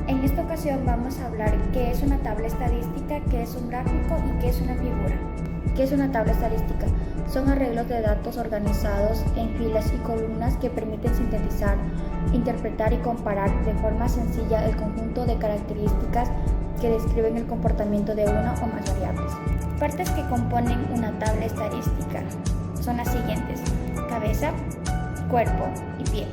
En esta ocasión vamos a hablar qué es una tabla estadística, qué es un gráfico y qué es una figura. ¿Qué es una tabla estadística? Son arreglos de datos organizados en filas y columnas que permiten sintetizar, interpretar y comparar de forma sencilla el conjunto de características que describen el comportamiento de una o más variables. Partes que componen una tabla estadística son las siguientes: cabeza, cuerpo y pie.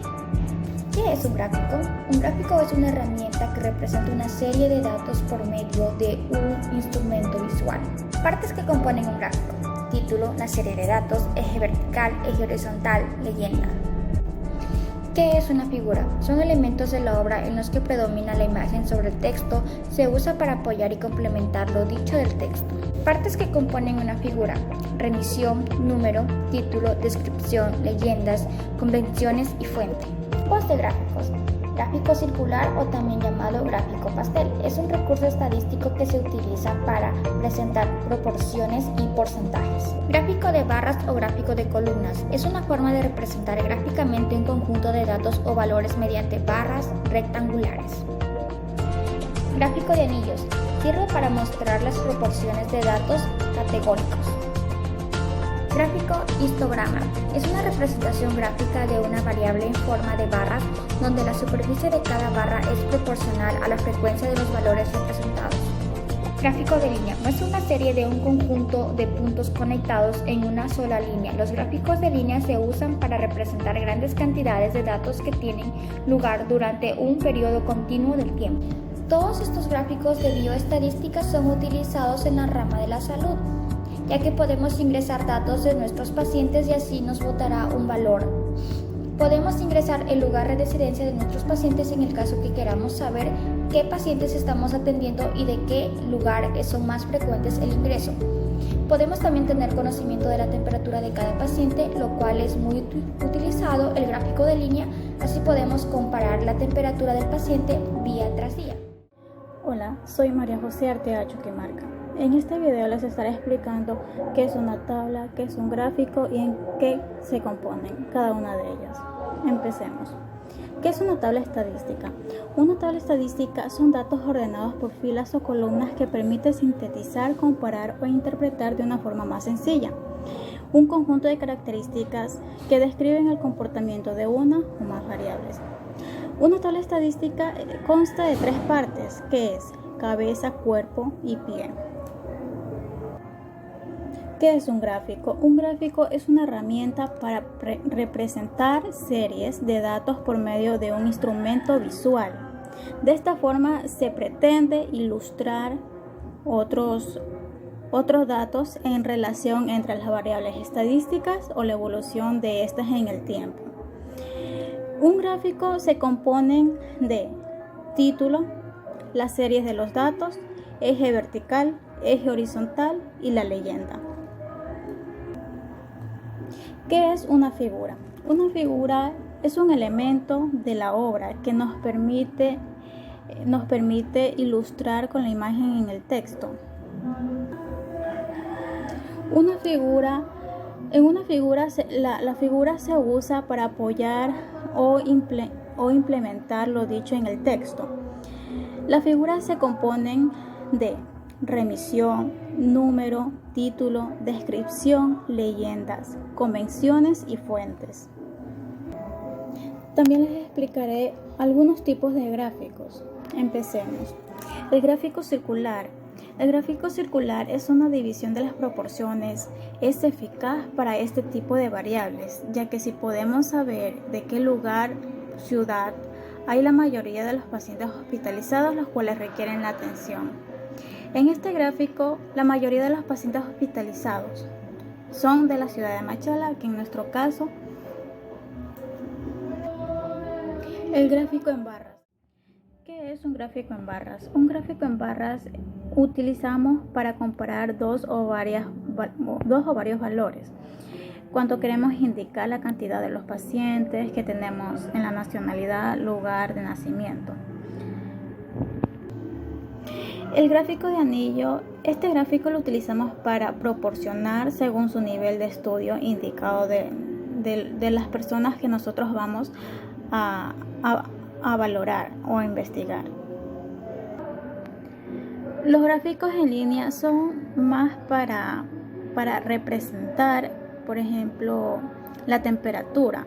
¿Qué es un gráfico? Un gráfico es una herramienta que representa una serie de datos por medio de un instrumento visual. Partes que componen un gráfico: título, la serie de datos, eje vertical, eje horizontal, leyenda. ¿Qué es una figura? Son elementos de la obra en los que predomina la imagen sobre el texto, se usa para apoyar y complementar lo dicho del texto. Partes que componen una figura: remisión, número, título, descripción, leyendas, convenciones y fuente. Tipos de gráficos. Gráfico circular o también llamado gráfico pastel es un recurso estadístico que se utiliza para presentar proporciones y porcentajes. Gráfico de barras o gráfico de columnas es una forma de representar gráficamente un conjunto de datos o valores mediante barras rectangulares. Gráfico de anillos sirve para mostrar las proporciones de datos categóricos. Gráfico histograma es una representación gráfica de una variable en forma de barras donde la superficie de cada barra es proporcional a la frecuencia de los valores representados. Gráfico de línea muestra una serie de un conjunto de puntos conectados en una sola línea. Los gráficos de línea se usan para representar grandes cantidades de datos que tienen lugar durante un periodo continuo del tiempo. Todos estos gráficos de bioestadística son utilizados en la rama de la salud, ya que podemos ingresar datos de nuestros pacientes y así nos botará un valor. Podemos ingresar el lugar de residencia de nuestros pacientes en el caso que queramos saber qué pacientes estamos atendiendo y de qué lugar son más frecuentes el ingreso. Podemos también tener conocimiento de la temperatura de cada paciente, lo cual es muy utilizado el gráfico de línea, así podemos comparar la temperatura del paciente día tras día. Hola, soy María José Arteaga Chuquimarca. En este video les estaré explicando qué es una tabla, qué es un gráfico y en qué se componen cada una de ellas. Empecemos. ¿Qué es una tabla estadística? Una tabla estadística son datos ordenados por filas o columnas que permiten sintetizar, comparar o interpretar de una forma más sencilla un conjunto de características que describen el comportamiento de una o más variables. Una tabla estadística consta de tres partes, que es cabeza, cuerpo y pie. ¿Qué es un gráfico? Un gráfico es una herramienta para representar series de datos por medio de un instrumento visual. De esta forma se pretende ilustrar otros datos en relación entre las variables estadísticas o la evolución de estas en el tiempo. Un gráfico se compone de título, las series de los datos, eje vertical, eje horizontal y la leyenda. ¿Qué es una figura? Una figura es un elemento de la obra que nos permite ilustrar con la imagen en el texto. La figura se usa para apoyar o implementar lo dicho en el texto. Las figuras se componen de remisión, número, título, descripción, leyendas, convenciones y fuentes. También les explicaré algunos tipos de gráficos. Empecemos. El gráfico circular. El gráfico circular es una división de las proporciones. Es eficaz para este tipo de variables, ya que si podemos saber de qué lugar, ciudad, hay la mayoría de los pacientes hospitalizados, los cuales requieren la atención. En este gráfico, la mayoría de los pacientes hospitalizados son de la ciudad de Machala, que en nuestro caso, el gráfico en barras. ¿Qué es un gráfico en barras? Un gráfico en barras utilizamos para comparar dos o varios valores. Cuando queremos indicar la cantidad de los pacientes que tenemos en la nacionalidad, lugar de nacimiento. El gráfico de anillo, este gráfico lo utilizamos para proporcionar según su nivel de estudio indicado de las personas que nosotros vamos a valorar o a investigar. Los gráficos en línea son más para representar, por ejemplo, la temperatura.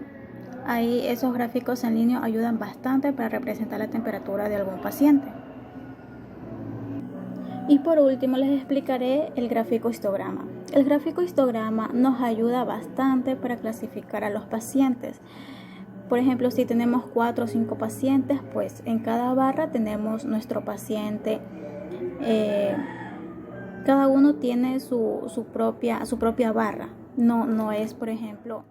Ahí esos gráficos en línea ayudan bastante para representar la temperatura de algún paciente. Y por último les explicaré el gráfico histograma. El gráfico histograma nos ayuda bastante para clasificar a los pacientes. Por ejemplo, si tenemos 4 o 5 pacientes, pues en cada barra tenemos nuestro paciente. Cada uno tiene su propia barra. No es, por ejemplo,